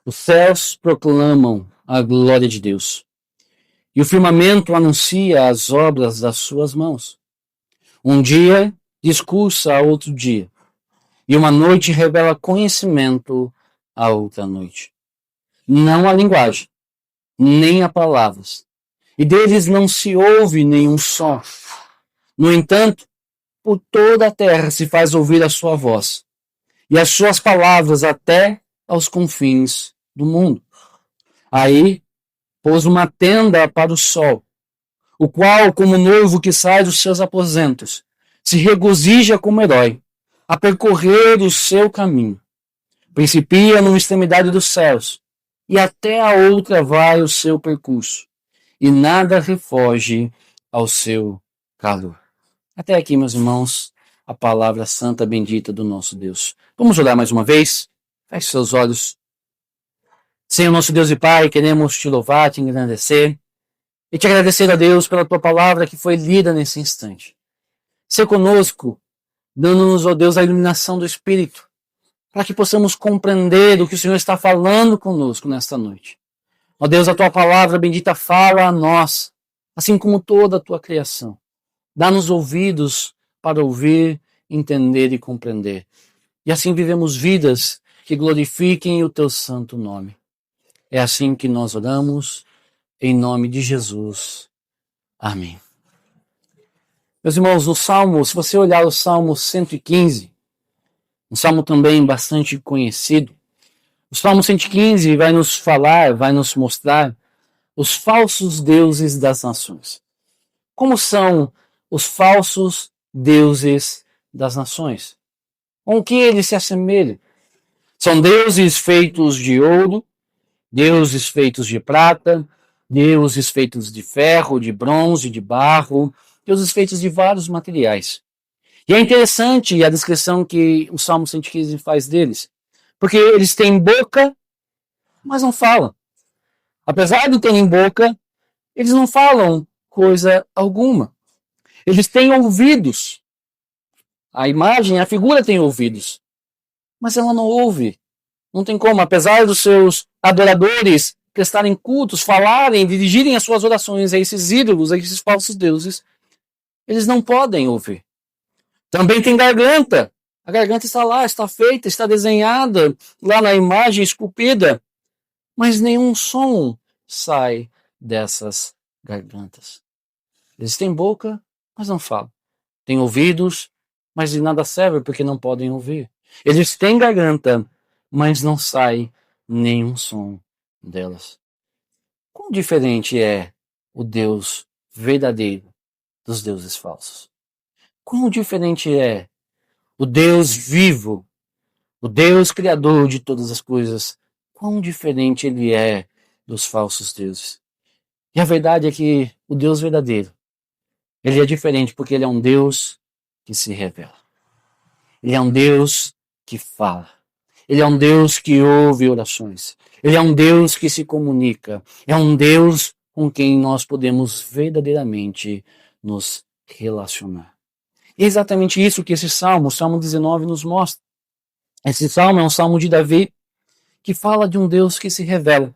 Os céus proclamam a glória de Deus, e o firmamento anuncia as obras das suas mãos. Um dia discursa a outro dia, e uma noite revela conhecimento a outra noite. Não há linguagem, nem há palavras, e deles não se ouve nenhum som. No entanto, por toda a terra se faz ouvir a sua voz, e as suas palavras até aos confins do mundo. Aí pôs uma tenda para o sol, o qual, como noivo que sai dos seus aposentos, se regozija como herói, a percorrer o seu caminho. Principia numa extremidade dos céus, e até a outra vai o seu percurso, e nada refoge ao seu calor. Até aqui, meus irmãos, a palavra santa bendita do nosso Deus. Vamos orar mais uma vez? Feche seus olhos. Senhor, nosso Deus e Pai, queremos te louvar, te engrandecer e te agradecer a Deus pela tua palavra que foi lida nesse instante. Ser conosco, dando-nos, ó Deus, a iluminação do Espírito, para que possamos compreender o que o Senhor está falando conosco nesta noite. Ó Deus, a tua palavra bendita fala a nós, assim como toda a tua criação. Dá-nos ouvidos para ouvir, entender e compreender. E assim vivemos vidas que glorifiquem o teu santo nome. É assim que nós oramos, em nome de Jesus. Amém. Meus irmãos, no Salmo, se você olhar o Salmo 115, um salmo também bastante conhecido, o Salmo 115 vai nos falar, vai nos mostrar os falsos deuses das nações. Como são os falsos deuses das nações? Com que eles se assemelham? São deuses feitos de ouro, deuses feitos de prata, deuses feitos de ferro, de bronze, de barro, deuses feitos de vários materiais. E é interessante a descrição que o Salmo 115 faz deles, porque eles têm boca, mas não falam. Apesar de terem boca, eles não falam coisa alguma. Eles têm ouvidos. A imagem, a figura tem ouvidos, mas ela não ouve. Não tem como, apesar dos seus adoradores prestarem cultos, falarem, dirigirem as suas orações a esses ídolos, a esses falsos deuses, eles não podem ouvir. Também tem garganta. A garganta está lá, está feita, está desenhada lá na imagem esculpida, mas nenhum som sai dessas gargantas. Eles têm boca, mas não falam. Têm ouvidos, mas de nada serve porque não podem ouvir. Eles têm garganta, mas não sai nenhum som delas. Quão diferente é o Deus verdadeiro dos deuses falsos? Quão diferente é o Deus vivo, o Deus criador de todas as coisas? Quão diferente ele é dos falsos deuses? E a verdade é que o Deus verdadeiro, ele é diferente porque ele é um Deus que se revela. Ele é um Deus que fala. Ele é um Deus que ouve orações. Ele é um Deus que se comunica. É um Deus com quem nós podemos verdadeiramente nos relacionar. E é exatamente isso que esse salmo, o Salmo 19, nos mostra. Esse salmo é um salmo de Davi que fala de um Deus que se revela.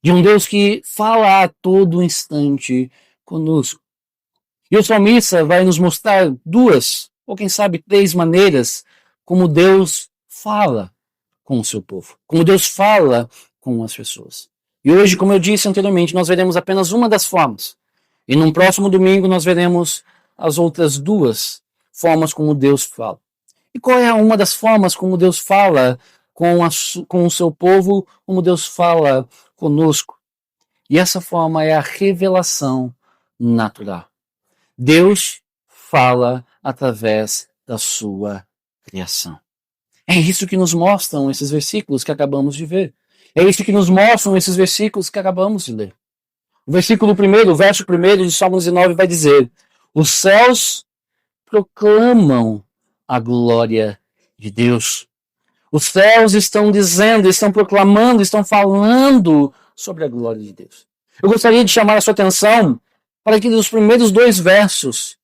De um Deus que fala a todo instante conosco. E o salmista vai nos mostrar duas, ou quem sabe três maneiras como Deus fala com o seu povo, como Deus fala com as pessoas. E hoje, como eu disse anteriormente, nós veremos apenas uma das formas. E no próximo domingo nós veremos as outras duas formas como Deus fala. E qual é uma das formas como Deus fala com o seu povo, como Deus fala conosco? E essa forma é a revelação natural. Deus fala através da sua criação. É isso que nos mostram esses versículos que acabamos de ver. É isso que nos mostram esses versículos que acabamos de ler. O versículo 1, o verso 1 de Salmo 19 vai dizer: os céus proclamam a glória de Deus. Os céus estão dizendo, estão proclamando, estão falando sobre a glória de Deus. Eu gostaria de chamar a sua atenção para que nos primeiros 2 versos,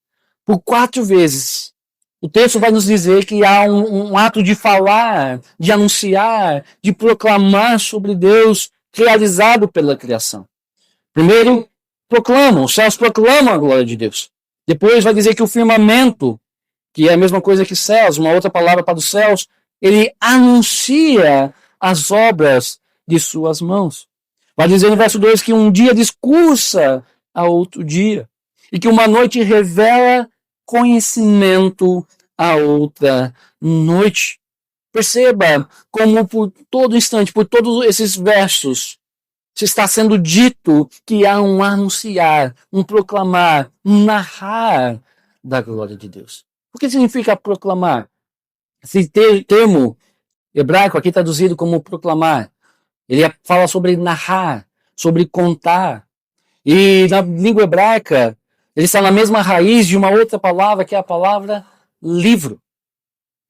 por 4 vezes, O texto vai nos dizer que há um ato de falar, de anunciar, de proclamar sobre Deus realizado pela criação. Primeiro, proclamam, os céus proclamam a glória de Deus. Depois vai dizer que o firmamento, que é a mesma coisa que céus, uma outra palavra para os céus, ele anuncia as obras de suas mãos. Vai dizer no verso 2 que um dia discursa a outro dia, e que uma noite revela conhecimento a outra noite. Perceba como por todo instante, por todos esses versos, está sendo dito que há um anunciar, um proclamar, um narrar da glória de Deus. O que significa proclamar? Esse termo hebraico aqui traduzido como proclamar, ele fala sobre narrar, sobre contar. E na língua hebraica, ele está na mesma raiz de uma outra palavra, que é a palavra livro.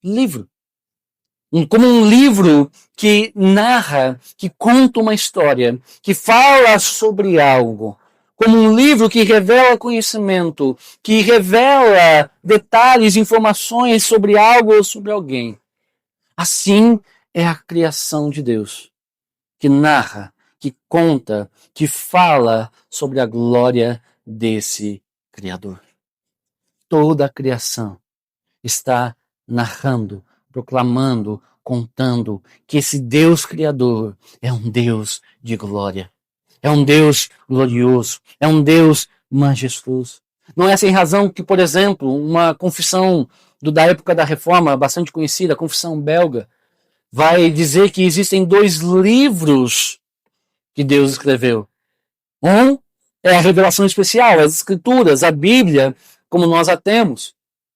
Livro. Como um livro que narra, que conta uma história, que fala sobre algo. Como um livro que revela conhecimento, que revela detalhes, informações sobre algo ou sobre alguém. Assim é a criação de Deus, que narra, que conta, que fala sobre a glória desse Criador. Toda a criação está narrando, proclamando, contando que esse Deus Criador é um Deus de glória. É um Deus glorioso. É um Deus majestoso. Não é sem razão que, por exemplo, uma confissão da época da Reforma, bastante conhecida, a confissão belga, vai dizer que existem 2 livros que Deus escreveu. Um é a revelação especial, as Escrituras, a Bíblia, como nós a temos.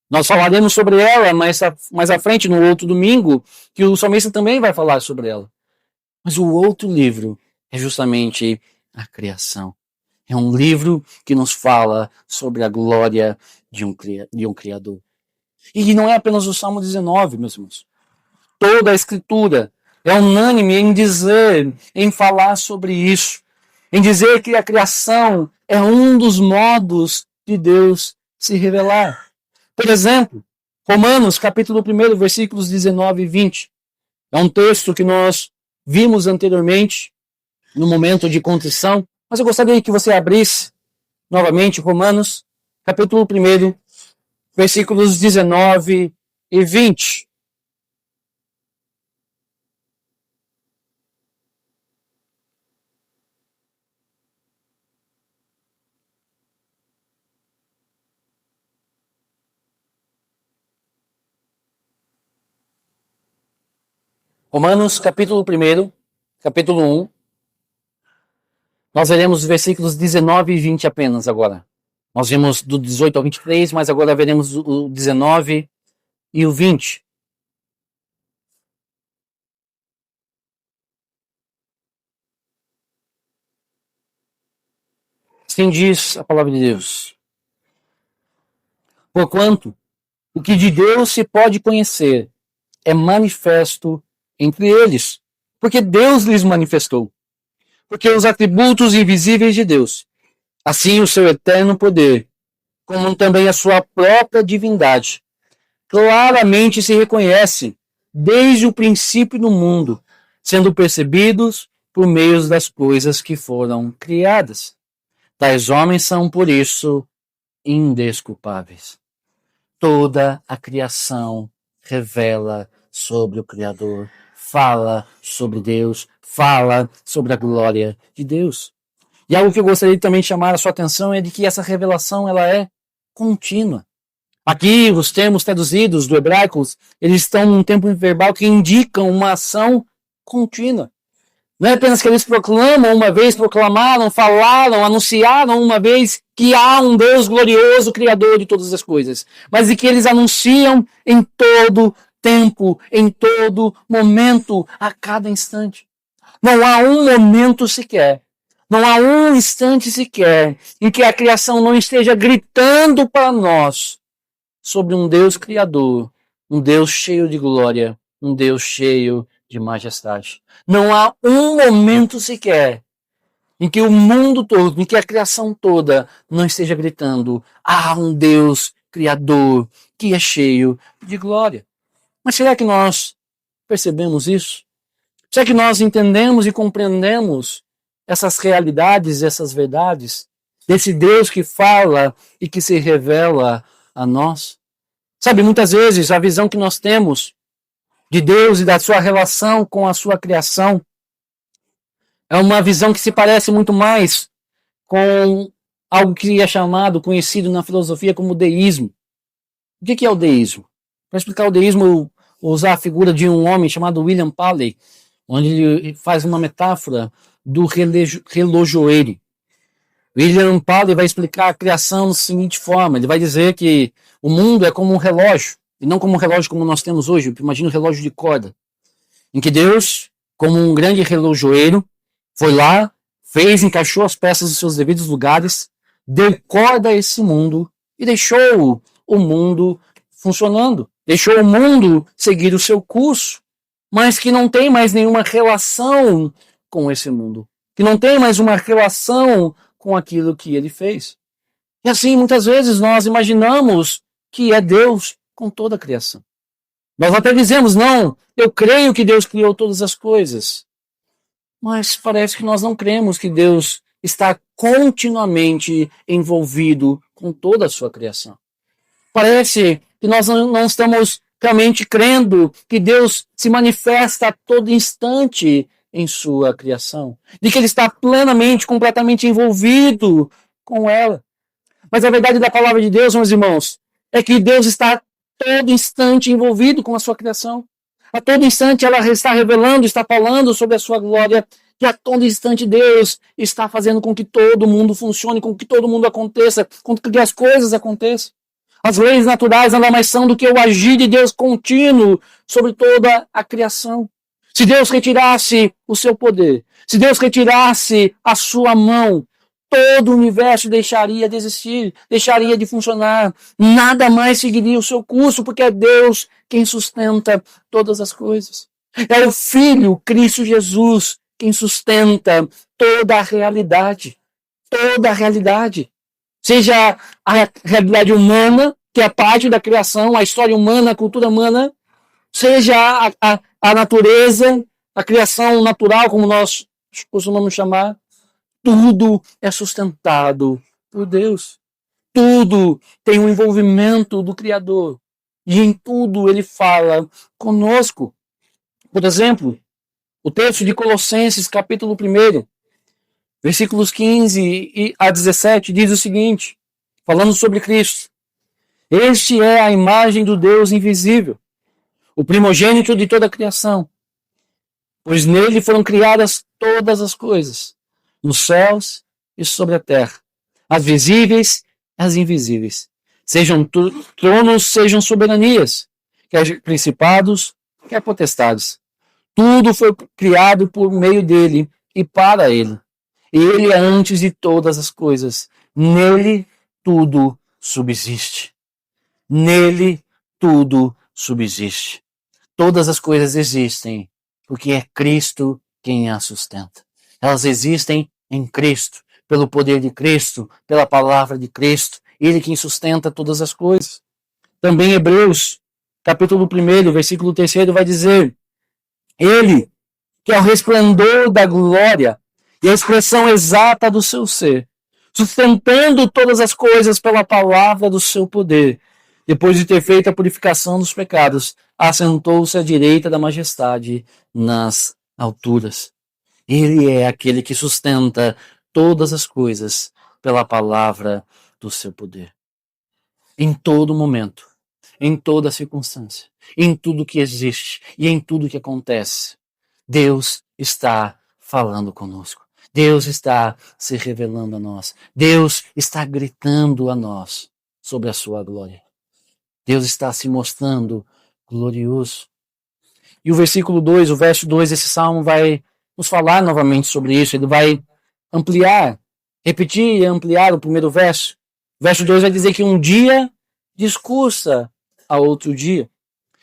Nós falaremos sobre ela mais à frente, no outro domingo, que o salmista também vai falar sobre ela. Mas o outro livro é justamente a criação. É um livro que nos fala sobre a glória de um Criador. E não é apenas o Salmo 19, meus irmãos. Toda a Escritura é unânime em dizer, em falar sobre isso. Em dizer que a criação é um dos modos de Deus se revelar. Por exemplo, Romanos, capítulo 1, versículos 19 e 20. É um texto que nós vimos anteriormente, no momento de contrição, mas eu gostaria que você abrisse novamente Romanos, capítulo 1, versículos 19 e 20. Romanos, capítulo 1, capítulo 1. Nós veremos os versículos 19 e 20 apenas agora. Nós vimos do 18 ao 23, mas agora veremos o 19 e o 20. Assim diz a palavra de Deus. Porquanto, o que de Deus se pode conhecer é manifesto entre eles, porque Deus lhes manifestou. Porque os atributos invisíveis de Deus, assim o seu eterno poder, como também a sua própria divindade, claramente se reconhecem desde o princípio do mundo, sendo percebidos por meio das coisas que foram criadas. Tais homens são, por isso, indesculpáveis. Toda a criação revela sobre o Criador, fala sobre Deus, fala sobre a glória de Deus. E algo que eu gostaria também de chamar a sua atenção é de que essa revelação ela é contínua. Aqui, os termos traduzidos do hebraico, eles estão num tempo verbal que indicam uma ação contínua. Não é apenas que eles proclamam uma vez, proclamaram, falaram, anunciaram uma vez que há um Deus glorioso, Criador de todas as coisas, mas de que eles anunciam em todo tempo, em todo momento, a cada instante. Não há um momento sequer, não há um instante sequer em que a criação não esteja gritando para nós sobre um Deus Criador, um Deus cheio de glória, um Deus cheio de majestade. Não há um momento sequer em que o mundo todo, em que a criação toda não esteja gritando: há um Deus Criador, que é cheio de glória. Mas será que nós percebemos isso? Será que nós entendemos e compreendemos essas realidades, essas verdades, desse Deus que fala e que se revela a nós? Sabe, muitas vezes a visão que nós temos de Deus e da sua relação com a sua criação é uma visão que se parece muito mais com algo que é chamado, conhecido na filosofia como deísmo. O que é o deísmo? Para explicar o deísmo, eu vou usar a figura de um homem chamado William Paley, onde ele faz uma metáfora do relojoeiro. William Paley vai explicar a criação da seguinte forma: ele vai dizer que o mundo é como um relógio, e não como um relógio como nós temos hoje. Imagina um relógio de corda, em que Deus, como um grande relojoeiro, foi lá, fez, encaixou as peças nos seus devidos lugares, deu corda a esse mundo e deixou o mundo funcionando, deixou o mundo seguir o seu curso, mas que não tem mais nenhuma relação com esse mundo, que não tem mais uma relação com aquilo que ele fez. E assim, muitas vezes nós imaginamos que é Deus com toda a criação. Nós até dizemos, não, eu creio que Deus criou todas as coisas. Mas parece que nós não cremos que Deus está continuamente envolvido com toda a sua criação. Parece que nós não estamos realmente crendo que Deus se manifesta a todo instante em sua criação, de que ele está plenamente, completamente envolvido com ela. Mas a verdade da palavra de Deus, meus irmãos, é que Deus está a todo instante envolvido com a sua criação. A todo instante ela está revelando, está falando sobre a sua glória, que a todo instante Deus está fazendo com que todo mundo funcione, com que todo mundo aconteça, com que as coisas aconteçam. As leis naturais nada mais são do que o agir de Deus contínuo sobre toda a criação. Se Deus retirasse o seu poder, se Deus retirasse a sua mão, todo o universo deixaria de existir, deixaria de funcionar, nada mais seguiria o seu curso, porque é Deus quem sustenta todas as coisas. É o Filho, Cristo Jesus, quem sustenta toda a realidade. Toda a realidade. Seja a realidade humana, que é parte da criação, a história humana, a cultura humana, seja a natureza, a criação natural, como nós costumamos chamar, tudo é sustentado por Deus. Tudo tem um envolvimento do Criador. E em tudo ele fala conosco. Por exemplo, o texto de Colossenses, capítulo 1, versículos 15 a 17, diz o seguinte, falando sobre Cristo. Este é a imagem do Deus invisível, o primogênito de toda a criação, pois nele foram criadas todas as coisas, nos céus e sobre a terra, as visíveis e as invisíveis, sejam tronos, sejam soberanias, quer principados, quer potestades. Tudo foi criado por meio dele e para ele. Ele é antes de todas as coisas. Nele tudo subsiste. Nele tudo subsiste. Todas as coisas existem porque é Cristo quem as sustenta. Elas existem em Cristo, pelo poder de Cristo, pela palavra de Cristo. Ele quem sustenta todas as coisas. Também Hebreus, capítulo 1, versículo 3 vai dizer: Ele, que é o resplendor da glória e a expressão exata do seu ser, sustentando todas as coisas pela palavra do seu poder, depois de ter feito a purificação dos pecados, assentou-se à direita da majestade nas alturas. Ele é aquele que sustenta todas as coisas pela palavra do seu poder. Em todo momento, em toda circunstância, em tudo que existe e em tudo que acontece, Deus está falando conosco. Deus está se revelando a nós. Deus está gritando a nós sobre a sua glória. Deus está se mostrando glorioso. E o versículo 2, o verso 2 desse salmo vai nos falar novamente sobre isso. Ele vai ampliar, repetir e ampliar o primeiro verso. O verso 2 vai dizer que um dia discursa a outro dia.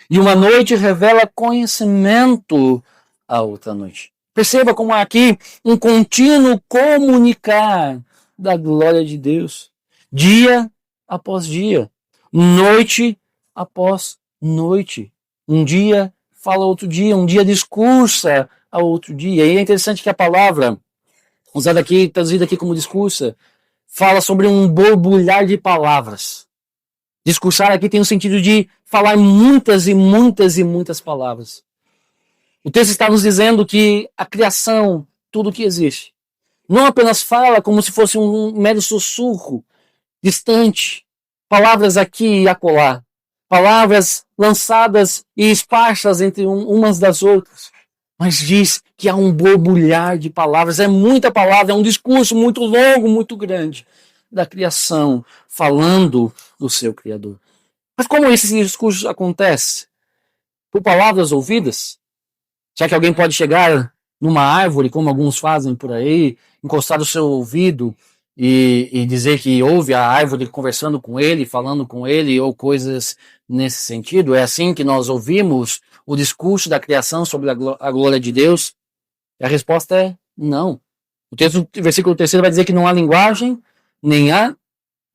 E uma noite revela conhecimento a outra noite. Perceba como há aqui um contínuo comunicar da glória de Deus. Dia após dia. noite após noite. Um dia fala outro dia, um dia discursa a outro dia. E é interessante que a palavra, usada aqui, traduzida aqui como discursa, fala sobre um borbulhar de palavras. Discursar aqui tem o sentido de falar muitas e muitas e muitas palavras. O texto está nos dizendo que a criação, tudo que existe, não apenas fala como se fosse um mero sussurro distante, palavras aqui e acolá, palavras lançadas e esparsas entre umas das outras, mas diz que há um borbulhar de palavras, é muita palavra, é um discurso muito longo, muito grande da criação, falando do seu Criador. Mas como esse discurso acontece? Por palavras ouvidas? Já que alguém pode chegar numa árvore, como alguns fazem por aí, encostar o seu ouvido e dizer que ouve a árvore conversando com ele, falando com ele, ou coisas nesse sentido? É assim que nós ouvimos o discurso da criação sobre a glória de Deus? E a resposta é não. O versículo 3 vai dizer que não há linguagem, nem há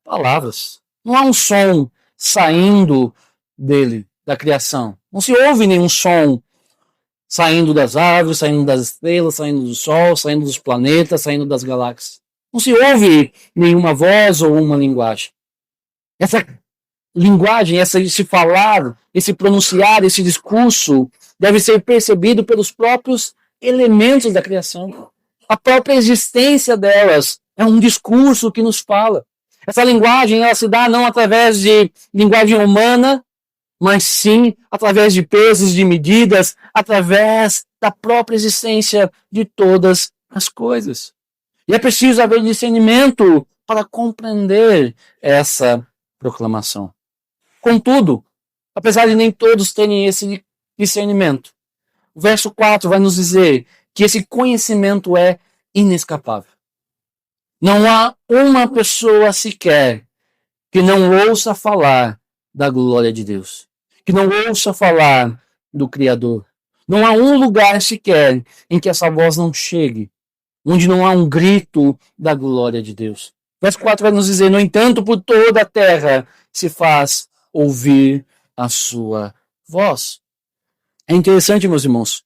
palavras. Não há um som saindo dele, da criação. Não se ouve nenhum som saindo das árvores, saindo das estrelas, saindo do sol, saindo dos planetas, saindo das galáxias. Não se ouve nenhuma voz ou uma linguagem. Essa linguagem, esse falar, esse pronunciar, esse discurso deve ser percebido pelos próprios elementos da criação. A própria existência delas é um discurso que nos fala. Essa linguagem ela se dá não através de linguagem humana, mas sim através de pesos, de medidas, através da própria existência de todas as coisas. E é preciso haver discernimento para compreender essa proclamação. Contudo, apesar de nem todos terem esse discernimento, o verso 4 vai nos dizer que esse conhecimento é inescapável. Não há uma pessoa sequer que não ouça falar da glória de Deus, que não ouça falar do Criador. Não há um lugar sequer em que essa voz não chegue, onde não há um grito da glória de Deus. Verso 4 vai nos dizer, no entanto, por toda a terra se faz ouvir a sua voz. É interessante, meus irmãos,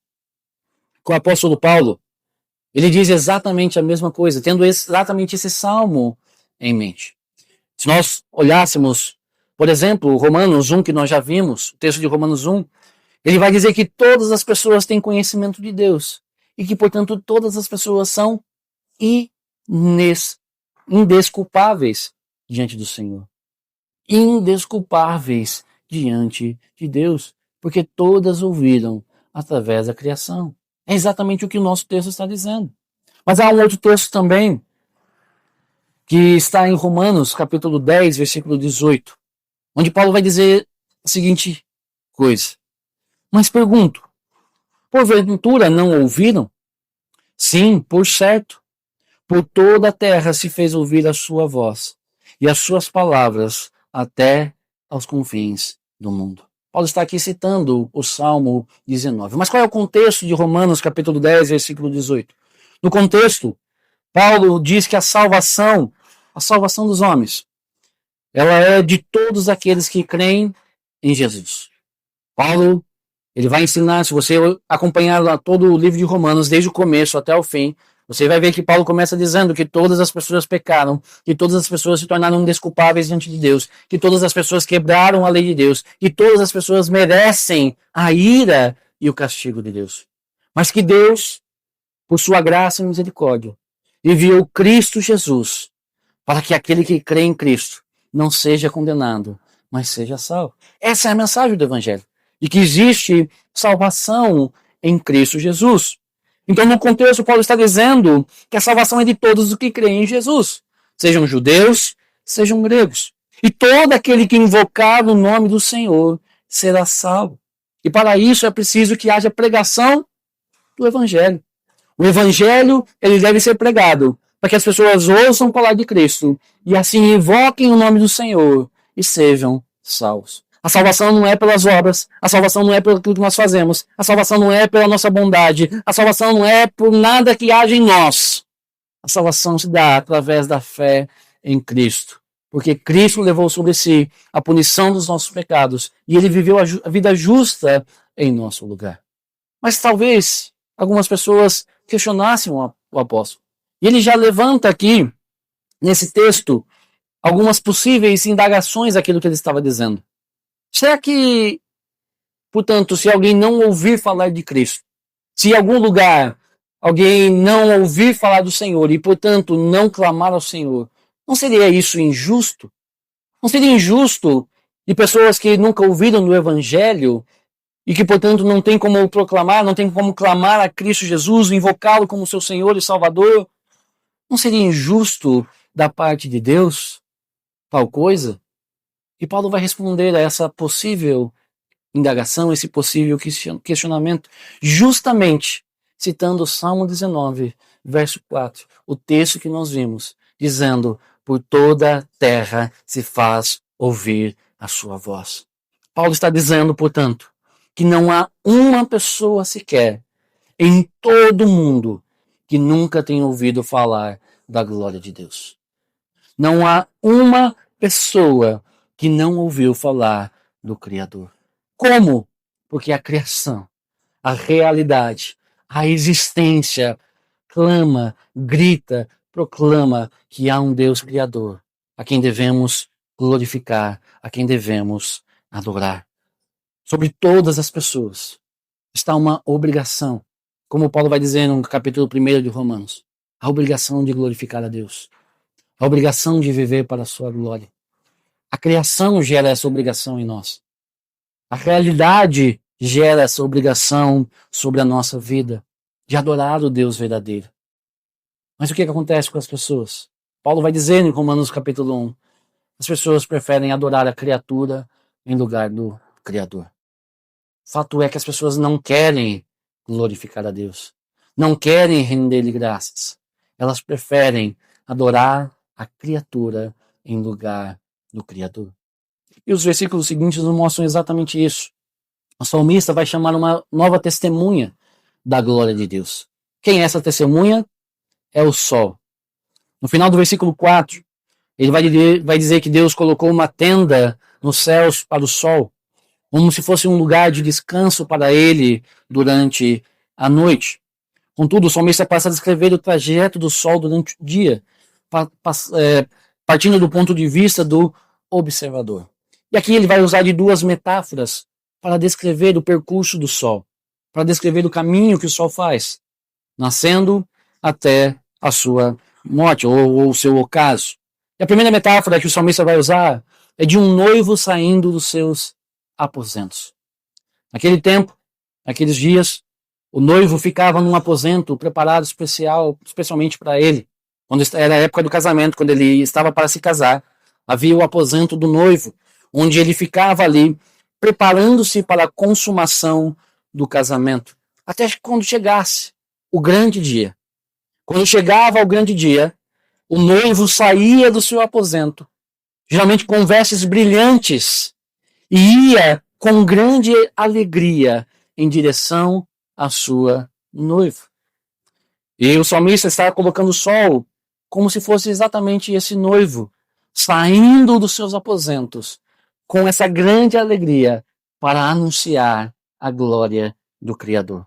que o apóstolo Paulo, ele diz exatamente a mesma coisa, tendo exatamente esse salmo em mente. Se nós olhássemos, por exemplo, Romanos 1, que nós já vimos, o texto de Romanos 1, ele vai dizer que todas as pessoas têm conhecimento de Deus e que, portanto, todas as pessoas são indesculpáveis diante do Senhor. Indesculpáveis diante de Deus, porque todas ouviram através da criação. É exatamente o que o nosso texto está dizendo. Mas há um outro texto também, que está em Romanos, capítulo 10, versículo 18, onde Paulo vai dizer a seguinte coisa. Mas pergunto, porventura não ouviram? Sim, por certo. Por toda a terra se fez ouvir a sua voz, e as suas palavras até aos confins do mundo. Paulo está aqui citando o Salmo 19. Mas qual é o contexto de Romanos, capítulo 10, versículo 18? No contexto, Paulo diz que a salvação dos homens, ela é de todos aqueles que creem em Jesus. Paulo, ele vai ensinar, se você acompanhar lá todo o livro de Romanos, desde o começo até o fim, você vai ver que Paulo começa dizendo que todas as pessoas pecaram, que todas as pessoas se tornaram indesculpáveis diante de Deus, que todas as pessoas quebraram a lei de Deus, que todas as pessoas merecem a ira e o castigo de Deus. Mas que Deus, por sua graça e misericórdia, enviou Cristo Jesus para que aquele que crê em Cristo não seja condenado, mas seja salvo. Essa é a mensagem do Evangelho. E que existe salvação em Cristo Jesus. Então, no contexto, Paulo está dizendo que a salvação é de todos os que creem em Jesus. Sejam judeus, sejam gregos. E todo aquele que invocar o nome do Senhor será salvo. E para isso é preciso que haja pregação do Evangelho. O Evangelho, ele deve ser pregado para que as pessoas ouçam falar de Cristo e assim invoquem o nome do Senhor e sejam salvos. A salvação não é pelas obras, a salvação não é pelo que nós fazemos, a salvação não é pela nossa bondade, a salvação não é por nada que haja em nós. A salvação se dá através da fé em Cristo, Porque Cristo levou sobre si a punição dos nossos pecados e ele viveu a vida justa em nosso lugar. Mas talvez algumas pessoas questionassem o apóstolo. E ele já levanta aqui, nesse texto, algumas possíveis indagações daquilo que ele estava dizendo. Será que, portanto, se alguém não ouvir falar de Cristo, se em algum lugar alguém não ouvir falar do Senhor e, portanto, não clamar ao Senhor, não seria isso injusto? Não seria injusto de pessoas que nunca ouviram do Evangelho e que, portanto, não tem como proclamar, não tem como clamar a Cristo Jesus, invocá-lo como seu Senhor e Salvador? Não seria injusto da parte de Deus tal coisa? E Paulo vai responder a essa possível indagação, esse possível questionamento, justamente citando o Salmo 19, verso 4, o texto que nós vimos, dizendo: por toda a terra se faz ouvir a sua voz. Paulo está dizendo, portanto, que não há uma pessoa sequer em todo o mundo que nunca tenha ouvido falar da glória de Deus. Não há uma pessoa que não ouviu falar do Criador. Como? Porque a criação, a realidade, a existência clama, grita, proclama que há um Deus Criador, a quem devemos glorificar, a quem devemos adorar. Sobre todas as pessoas está uma obrigação, como Paulo vai dizer no capítulo 1 de Romanos, a obrigação de glorificar a Deus, a obrigação de viver para a sua glória. A criação gera essa obrigação em nós. A realidade gera essa obrigação sobre a nossa vida, de adorar o Deus verdadeiro. Mas o que acontece com as pessoas? Paulo vai dizer em Romanos capítulo 1, as pessoas preferem adorar a criatura em lugar do Criador. Fato é que as pessoas não querem glorificar a Deus, não querem render-lhe graças. Elas preferem adorar a criatura em lugar do Criador. E os versículos seguintes nos mostram exatamente isso. O salmista vai chamar uma nova testemunha da glória de Deus. Quem é essa testemunha? É o sol. No final do versículo 4, ele vai dizer que Deus colocou uma tenda nos céus para o sol, como se fosse um lugar de descanso para ele durante a noite. Contudo, o salmista passa a descrever o trajeto do sol durante o dia, partindo do ponto de vista do observador. E aqui ele vai usar de duas metáforas para descrever o percurso do sol, para descrever o caminho que o sol faz, nascendo até a sua morte, ou o seu ocaso. E a primeira metáfora que o salmista vai usar é de um noivo saindo dos seus aposentos. Naquele tempo, naqueles dias, o noivo ficava num aposento preparado especialmente para ele. Quando era a época do casamento, quando ele estava para se casar, havia o aposento do noivo, onde ele ficava ali, preparando-se para a consumação do casamento, até quando chegasse o grande dia. Quando chegava o grande dia, o noivo saía do seu aposento, geralmente com vestes brilhantes, e ia com grande alegria em direção à sua noiva. E o salmista está colocando o sol como se fosse exatamente esse noivo, saindo dos seus aposentos, com essa grande alegria para anunciar a glória do Criador.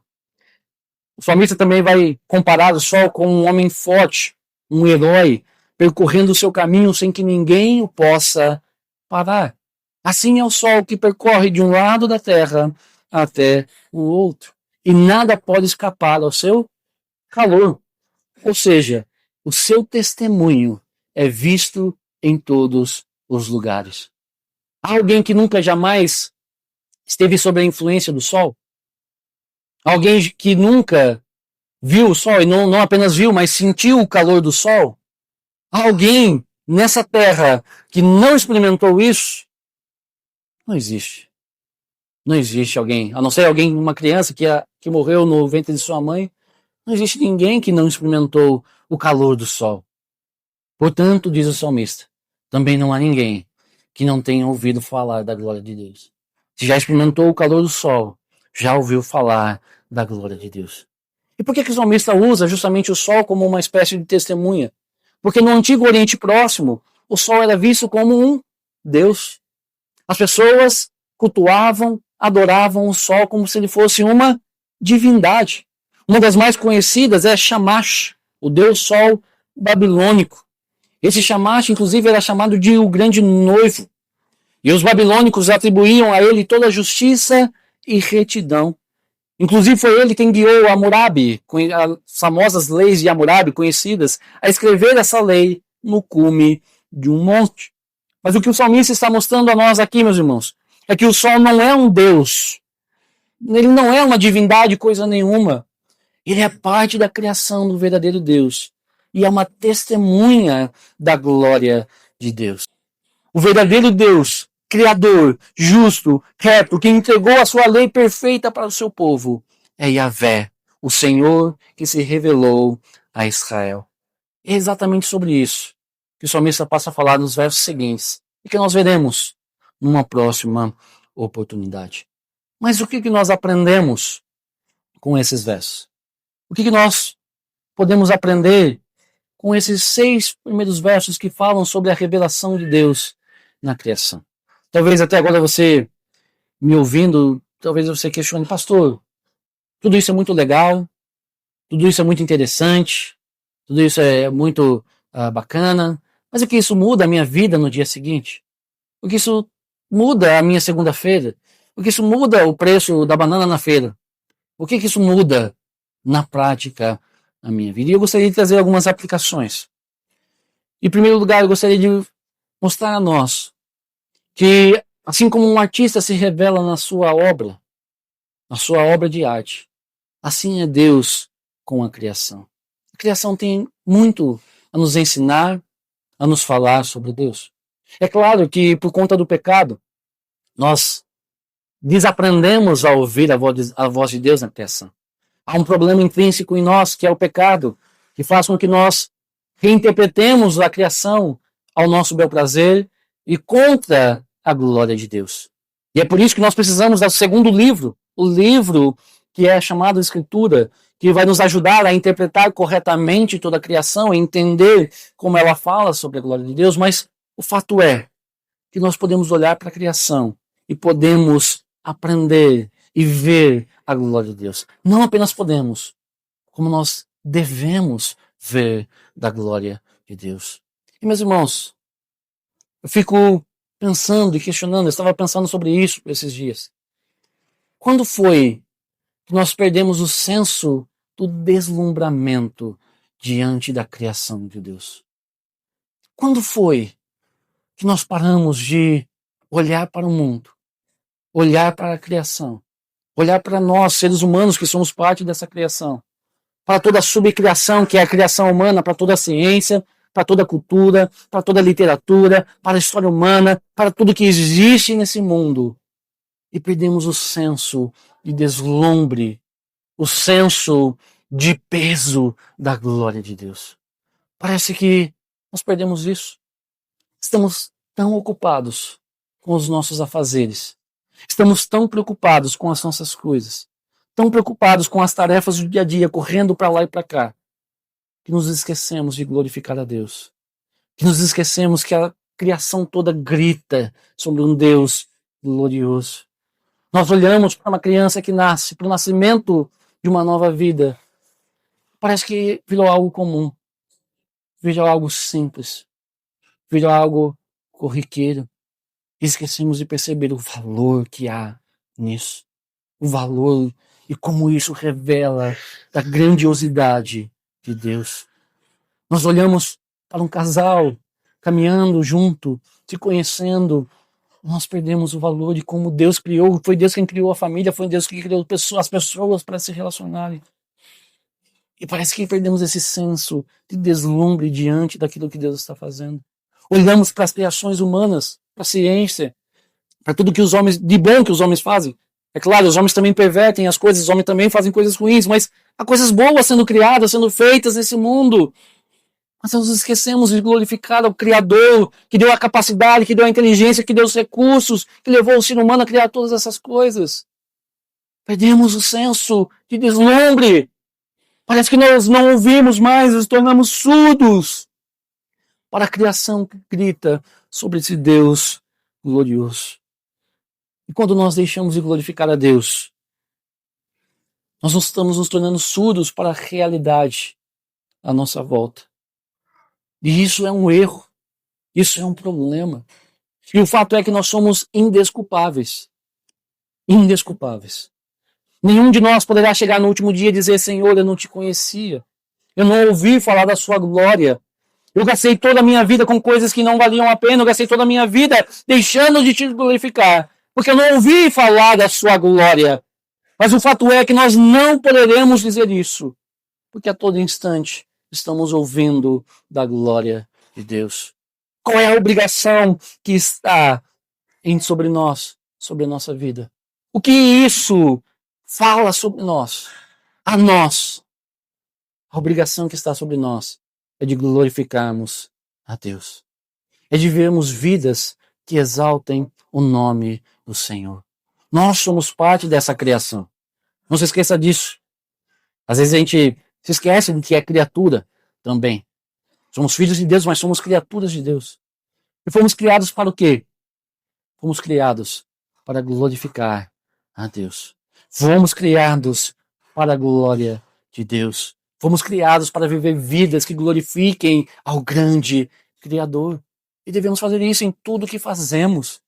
O salmista também vai comparar o sol com um homem forte, um herói, percorrendo o seu caminho sem que ninguém o possa parar. Assim é o sol que percorre de um lado da terra até o outro, e nada pode escapar ao seu calor. Ou seja, o seu testemunho é visto em todos os lugares. Há alguém que nunca jamais esteve sob a influência do sol? Alguém que nunca viu o sol, e não apenas viu, mas sentiu o calor do sol? Há alguém nessa terra que não experimentou isso? Não existe. Não existe alguém, a não ser alguém, uma criança que morreu no ventre de sua mãe. Não existe ninguém que não experimentou o calor do sol. Portanto, diz o salmista, também não há ninguém que não tenha ouvido falar da glória de Deus. Se já experimentou o calor do sol, já ouviu falar da glória de Deus. E por que o salmista usa justamente o sol como uma espécie de testemunha? Porque no Antigo Oriente Próximo, o sol era visto como um Deus. As pessoas cultuavam, adoravam o sol como se ele fosse uma divindade. Uma das mais conhecidas é Shamash, o deus sol babilônico. Esse Shamash, inclusive, era chamado de o grande noivo. E os babilônicos atribuíam a ele toda a justiça e retidão. Inclusive foi ele quem guiou Hammurabi, as famosas leis de Hammurabi conhecidas, a escrever essa lei no cume de um monte. Mas o que o salmista está mostrando a nós aqui, meus irmãos, é que o sol não é um Deus. Ele não é uma divindade, coisa nenhuma. Ele é parte da criação do verdadeiro Deus. E é uma testemunha da glória de Deus. O verdadeiro Deus, Criador, justo, reto, que entregou a sua lei perfeita para o seu povo, é Yahvé, o Senhor que se revelou a Israel. É exatamente sobre isso que o salmista passa a falar nos versos seguintes, e que nós veremos numa próxima oportunidade. Mas o que nós aprendemos com esses versos? O que nós podemos aprender com esses 6 primeiros versos que falam sobre a revelação de Deus na criação? Talvez até agora você me ouvindo, talvez você questione, pastor, tudo isso é muito legal, tudo isso é muito interessante, tudo isso é muito bacana, mas o que isso muda a minha vida no dia seguinte? O que isso muda a minha segunda-feira? O que isso muda o preço da banana na feira? O que isso muda na prática na minha vida? E eu gostaria de trazer algumas aplicações. Em primeiro lugar, eu gostaria de mostrar a nós que, assim como um artista se revela na sua obra de arte, assim é Deus com a criação. A criação tem muito a nos ensinar, a nos falar sobre Deus. É claro que, por conta do pecado, nós desaprendemos a ouvir a voz de Deus na criação. Há um problema intrínseco em nós, que é o pecado, que faz com que nós reinterpretemos a criação ao nosso bel prazer e contra a glória de Deus. E é por isso que nós precisamos do segundo livro, o livro que é chamado Escritura, que vai nos ajudar a interpretar corretamente toda a criação, a entender como ela fala sobre a glória de Deus, mas o fato é que nós podemos olhar para a criação e podemos aprender e ver a glória de Deus. Não apenas podemos, como nós devemos ver da glória de Deus. E, meus irmãos, eu fico pensando e questionando, eu estava pensando sobre isso esses dias. Quando foi que nós perdemos o senso do deslumbramento diante da criação de Deus? Quando foi que nós paramos de olhar para o mundo, olhar para a criação, olhar para nós, seres humanos que somos parte dessa criação, para toda a subcriação que é a criação humana, para toda a ciência, para toda a cultura, para toda a literatura, para a história humana, para tudo que existe nesse mundo, e perdemos o senso de deslumbre, o senso de peso da glória de Deus. Parece que nós perdemos isso. Estamos tão ocupados com os nossos afazeres. Estamos tão preocupados com as nossas coisas. Tão preocupados com as tarefas do dia a dia, correndo para lá e para cá, que nos esquecemos de glorificar a Deus. Que nos esquecemos que a criação toda grita sobre um Deus glorioso. Nós olhamos para uma criança que nasce, para o nascimento de uma nova vida. Parece que virou algo comum. Virou algo simples. Virou algo corriqueiro. Esquecemos de perceber o valor que há nisso. O valor e como isso revela a grandiosidade de Deus. Nós olhamos para um casal caminhando junto, se conhecendo. Nós perdemos o valor de como Deus criou. Foi Deus quem criou a família, foi Deus que criou as pessoas para se relacionarem. E parece que perdemos esse senso de deslumbre diante daquilo que Deus está fazendo. Olhamos para as criações humanas, para a ciência, para tudo que os homens, de bom que os homens fazem. É claro, os homens também pervertem as coisas, os homens também fazem coisas ruins, mas há coisas boas sendo criadas, sendo feitas nesse mundo. Mas nós esquecemos de glorificar o Criador, que deu a capacidade, que deu a inteligência, que deu os recursos, que levou o ser humano a criar todas essas coisas. Perdemos o senso de deslumbre. Parece que nós não ouvimos mais, nos tornamos surdos. para a criação que grita sobre esse Deus glorioso. E quando nós deixamos de glorificar a Deus, nós estamos nos tornando surdos para a realidade à nossa volta. E isso é um erro, isso é um problema. E o fato é que nós somos indesculpáveis. Indesculpáveis. Nenhum de nós poderá chegar no último dia e dizer: Senhor, eu não te conhecia. Eu não ouvi falar da sua glória. Eu gastei toda a minha vida com coisas que não valiam a pena. Eu gastei toda a minha vida deixando de te glorificar, porque eu não ouvi falar da sua glória. Mas o fato é que nós não poderemos dizer isso, porque a todo instante estamos ouvindo da glória de Deus. Qual é a obrigação que está sobre nós, sobre a nossa vida? O que isso fala sobre nós? A nós. A obrigação que está sobre nós é de glorificarmos a Deus. É de vivermos vidas que exaltem o nome do Senhor. Nós somos parte dessa criação. Não se esqueça disso. Às vezes a gente se esquece de que é criatura também. Somos filhos de Deus, mas somos criaturas de Deus. E fomos criados para o quê? Fomos criados para glorificar a Deus. Fomos criados para a glória de Deus. Fomos criados para viver vidas que glorifiquem ao grande Criador. E devemos fazer isso em tudo que fazemos.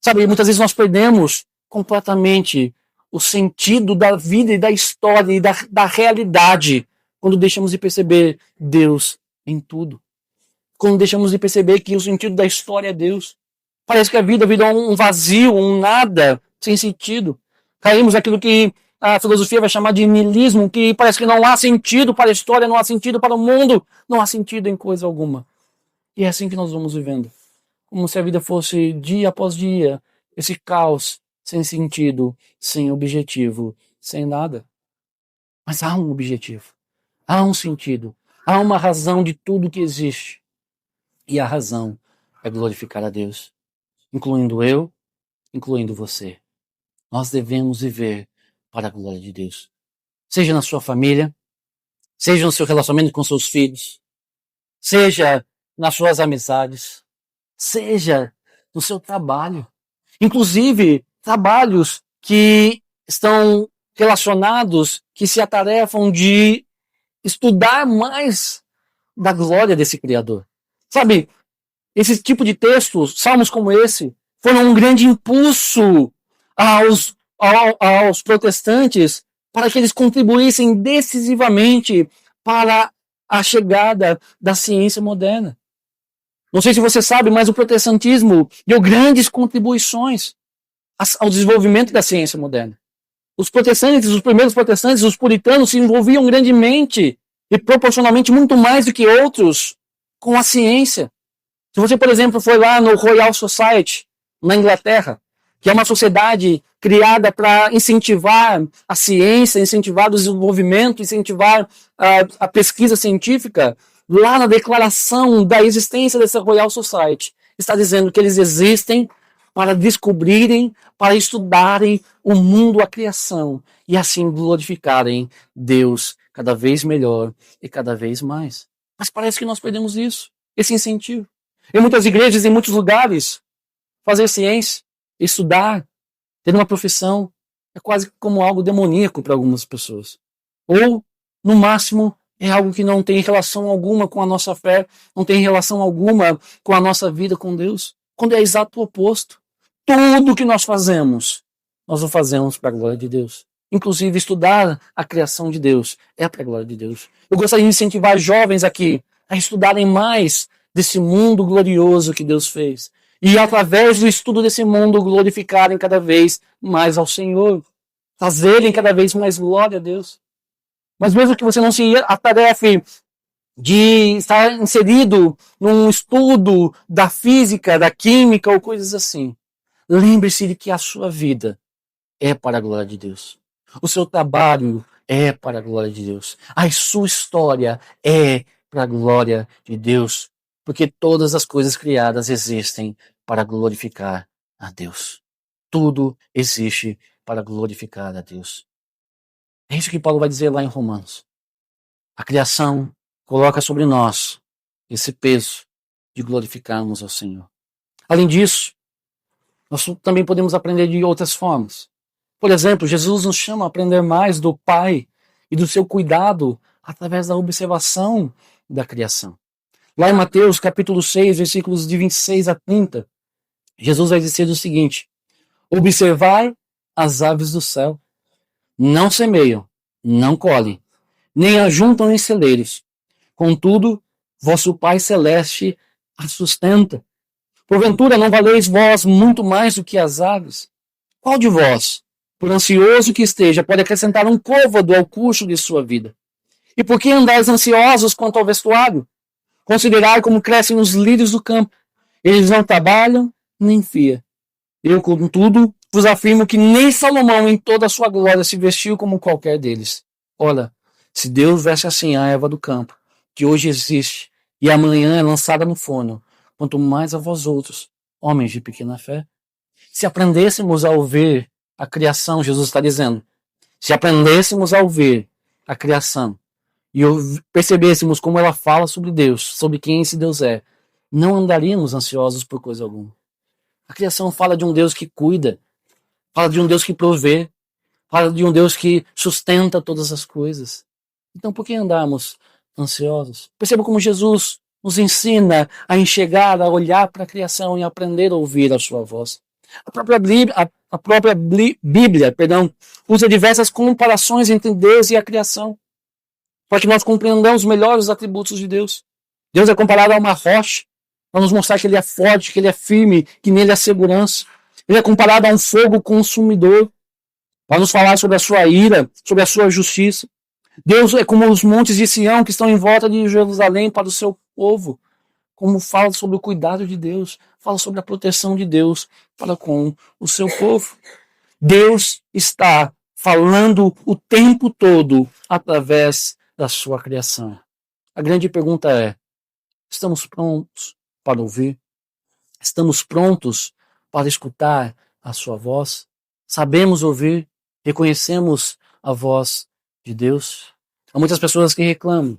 Sabe, muitas vezes nós perdemos completamente o sentido da vida e da história e da realidade quando deixamos de perceber Deus em tudo. Quando deixamos de perceber que o sentido da história é Deus. Parece que a vida virou um vazio, um nada, sem sentido. Caímos naquilo que a filosofia vai chamar de niilismo, que parece que não há sentido para a história, não há sentido para o mundo, não há sentido em coisa alguma. E é assim que nós vamos vivendo. Como se a vida fosse dia após dia, esse caos, sem sentido, sem objetivo, sem nada. Mas há um objetivo, há um sentido, há uma razão de tudo que existe. E a razão é glorificar a Deus, incluindo eu, incluindo você. Nós devemos viver para a glória de Deus. Seja na sua família, seja no seu relacionamento com seus filhos, seja nas suas amizades, seja no seu trabalho. Inclusive, trabalhos que estão relacionados, que se atarefam de estudar mais da glória desse Criador. Sabe, esse tipo de textos, salmos como esse, foram um grande impulso aos protestantes para que eles contribuíssem decisivamente para a chegada da ciência moderna. Não sei se você sabe, mas o protestantismo deu grandes contribuições ao desenvolvimento da ciência moderna. Os protestantes, os primeiros protestantes, os puritanos se envolviam grandemente e proporcionalmente muito mais do que outros com a ciência. Se você, por exemplo, for lá no Royal Society, na Inglaterra, que é uma sociedade criada para incentivar a ciência, incentivar o desenvolvimento, incentivar a pesquisa científica, lá na declaração da existência dessa Royal Society, está dizendo que eles existem para descobrirem, para estudarem o mundo, a criação, e assim glorificarem Deus cada vez melhor e cada vez mais. Mas parece que nós perdemos isso, esse incentivo. Em muitas igrejas, em muitos lugares, fazer ciência, estudar, ter uma profissão, é quase como algo demoníaco para algumas pessoas. Ou, no máximo, é algo que não tem relação alguma com a nossa fé, não tem relação alguma com a nossa vida com Deus, quando é exato o oposto. Tudo que nós o fazemos para a glória de Deus. Inclusive, estudar a criação de Deus é para a glória de Deus. Eu gostaria de incentivar jovens aqui a estudarem mais desse mundo glorioso que Deus fez. E, através do estudo desse mundo, glorificarem cada vez mais ao Senhor. Trazerem cada vez mais glória a Deus. Mas mesmo que você não se atarefe de estar inserido num estudo da física, da química ou coisas assim, lembre-se de que a sua vida é para a glória de Deus. O seu trabalho é para a glória de Deus. A sua história é para a glória de Deus. Porque todas as coisas criadas existem para glorificar a Deus. Tudo existe para glorificar a Deus. É isso que Paulo vai dizer lá em Romanos. A criação coloca sobre nós esse peso de glorificarmos ao Senhor. Além disso, nós também podemos aprender de outras formas. Por exemplo, Jesus nos chama a aprender mais do Pai e do seu cuidado através da observação da criação. Lá em Mateus capítulo 6, versículos de 26 a 30, Jesus vai dizer o seguinte: observai as aves do céu, não semeiam, não colhem, nem ajuntam em celeiros. Contudo, vosso Pai Celeste a sustenta. Porventura não valeis vós muito mais do que as aves? Qual de vós, por ansioso que esteja, pode acrescentar um côvado ao curso de sua vida? E por que andais ansiosos quanto ao vestuário? Considerai como crescem os lírios do campo. Eles não trabalham, nem fiam. Eu, contudo, vos afirmo que nem Salomão em toda a sua glória se vestiu como qualquer deles. Ora, se Deus veste assim a erva do campo, que hoje existe, e amanhã é lançada no forno, quanto mais a vós outros, homens de pequena fé. Se aprendêssemos a ouvir a criação, Jesus está dizendo, se aprendêssemos a ouvir a criação e percebêssemos como ela fala sobre Deus, sobre quem esse Deus é, não andaríamos ansiosos por coisa alguma. A criação fala de um Deus que cuida, fala de um Deus que provê, fala de um Deus que sustenta todas as coisas. Então, por que andarmos ansiosos? Perceba como Jesus nos ensina a enxergar, a olhar para a criação e aprender a ouvir a sua voz. A própria Bíblia, usa diversas comparações entre Deus e a criação, para que nós compreendamos melhor os atributos de Deus. Deus é comparado a uma rocha, para nos mostrar que Ele é forte, que Ele é firme, que nele há segurança. Ele é comparado a um fogo consumidor, para nos falar sobre a sua ira, sobre a sua justiça. Deus é como os montes de Sião que estão em volta de Jerusalém para o seu povo. Como fala sobre o cuidado de Deus, fala sobre a proteção de Deus para com o seu povo. Deus está falando o tempo todo através da sua criação. A grande pergunta é: estamos prontos para ouvir? Estamos prontos para escutar a sua voz? Sabemos ouvir? Reconhecemos a voz de Deus? Há muitas pessoas que reclamam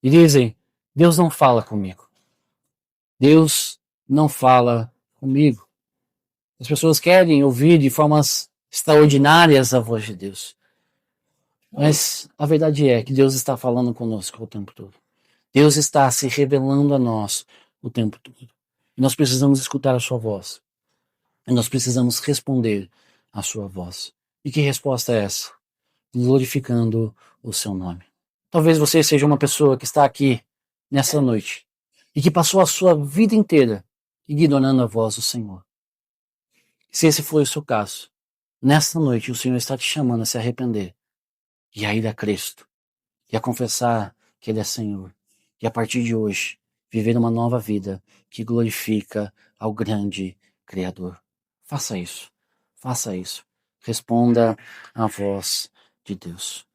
e dizem: Deus não fala comigo. Deus não fala comigo. As pessoas querem ouvir de formas extraordinárias a voz de Deus. Mas a verdade é que Deus está falando conosco o tempo todo. Deus está se revelando a nós o tempo todo. E nós precisamos escutar a sua voz. E nós precisamos responder à sua voz. E que resposta é essa? Glorificando o seu nome. Talvez você seja uma pessoa que está aqui nessa noite e que passou a sua vida inteira ignorando a voz do Senhor. Se esse foi o seu caso, nesta noite o Senhor está te chamando a se arrepender e a ir a Cristo e a confessar que Ele é Senhor. E a partir de hoje, viver uma nova vida que glorifica ao grande Criador. Faça isso. Faça isso. Responda à voz de Deus.